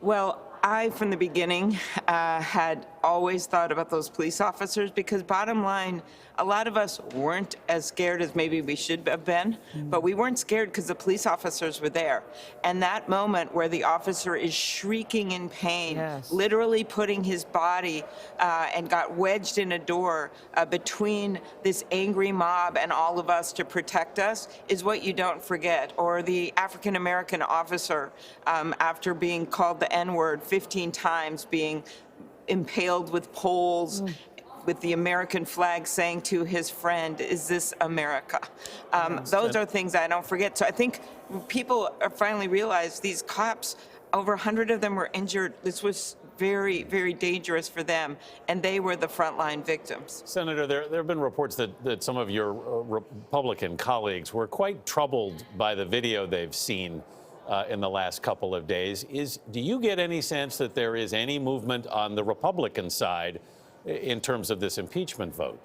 Well, I, from the beginning, had always thought about those police officers because, bottom line, a lot of us weren't as scared as maybe we should have been, but we weren't scared because the police officers were there. And that moment where the officer is shrieking in pain, Yes. literally putting his body and got wedged in a door between this angry mob and all of us to protect us, is what you don't forget. Or the African American officer, after being called the N-word 15 times, being impaled with poles, with the American flag, saying to his friend, "Is this America?" Those are things I don't forget. So I think people are finally realized these cops, over 100 of them were injured. This was very, very dangerous for them, and they were the frontline victims. Senator, there have been reports that some of your Republican colleagues were quite troubled by the video they've seen in the last couple of days. Do you get any sense that there is any movement on the Republican side in terms of this impeachment vote?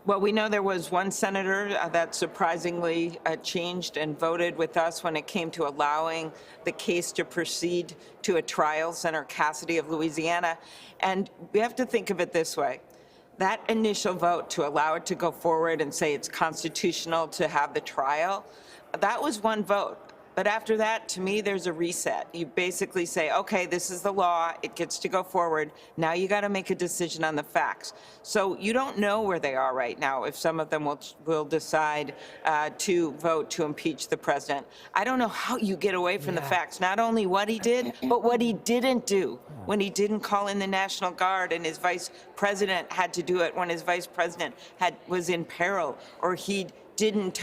Well, we know there was one senator that surprisingly changed and voted with us when it came to allowing the case to proceed to a trial, Senator Cassidy of Louisiana. And we have to think of it this way. That initial vote to allow it to go forward and say it's constitutional to have the trial, that was one vote. But after that, to me, there's a reset. You basically say, okay, this is the law. It gets to go forward. Now you got to make a decision on the facts. So you don't know where they are right now, if some of them will decide to vote to impeach the president. I don't know how you get away from the facts, not only what he did, but what he didn't do. When he didn't call in the National Guard and his vice president had to do it when his vice president was in peril, or he didn't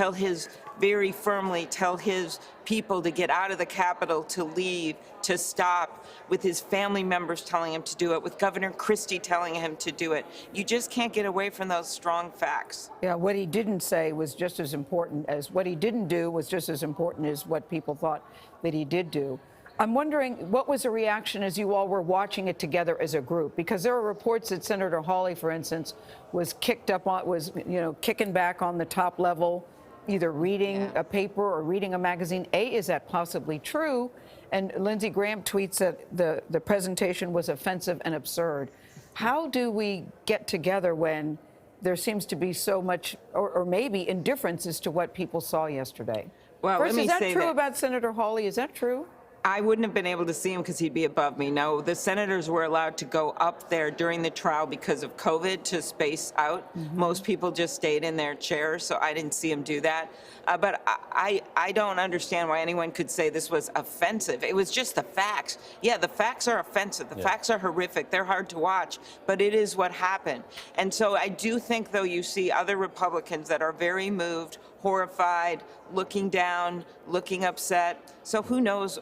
very firmly tell his people to get out of the Capitol, to leave, to stop, with his family members telling him to do it, with Governor Christie telling him to do it. You just can't get away from those strong facts. Yeah, what he didn't say was just as important as what he didn't do was just as important as what people thought that he did do. I'm wondering, what was the reaction as you all were watching it together as a group? Because there are reports that Senator Hawley, for instance, was kicking back on the top level, either reading a paper or reading a magazine. Is that possibly true? And Lindsey Graham tweets that the presentation was offensive and absurd. How do we get together when there seems to be so much, or maybe indifference as to what people saw yesterday? Well, First, let me is that say true about Senator Hawley? Is that true? I wouldn't have been able to see him because he'd be above me. No, the senators were allowed to go up there during the trial because of COVID to space out. Most people just stayed in their chairs, so I didn't see him do that. But I don't understand why anyone could say this was offensive. It was just the facts. Yeah, the facts are offensive. The facts are horrific. They're hard to watch, but it is what happened. And so I do think, though, you see other Republicans that are very moved, horrified, looking down, looking upset. So who knows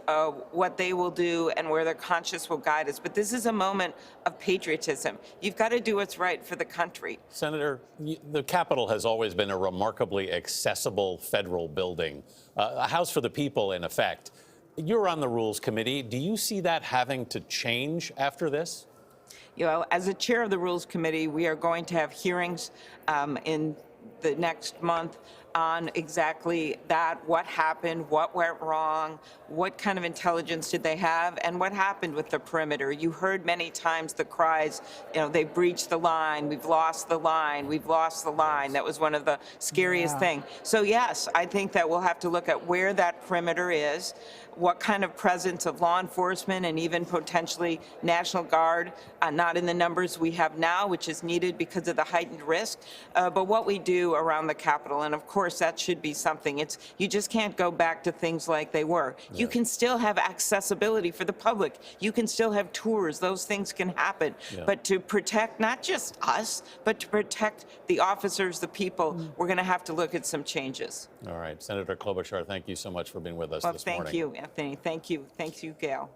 what they will do and where their conscience will guide us. But this is a moment of patriotism. You've got to do what's right for the country. Senator, the Capitol has always been a remarkably accessible federal building, a house for the people, in effect. You're on the Rules Committee. Do you see that having to change after this? You know, as a chair of the Rules Committee, we are going to have hearings in the next month on exactly that, what happened, what went wrong, what kind of intelligence did they have, and what happened with the perimeter. You heard many times the cries, they breached the line, we've lost the line, we've lost the line. That was one of the scariest things. So yes, I think that we'll have to look at where that perimeter is, what kind of presence of law enforcement and even potentially National Guard, not in the numbers we have now, which is needed because of the heightened risk, but what we do around the Capitol. And of course, that should be something. You just can't go back to things like they were. You can still have accessibility for the public. You can still have tours. Those things can happen. But to protect not just us, but to protect the officers, the people, we're going to have to look at some changes. All right. Senator Klobuchar, thank you so much for being with us this morning. Thank you, Anthony. Thank you. Thank you, Gail.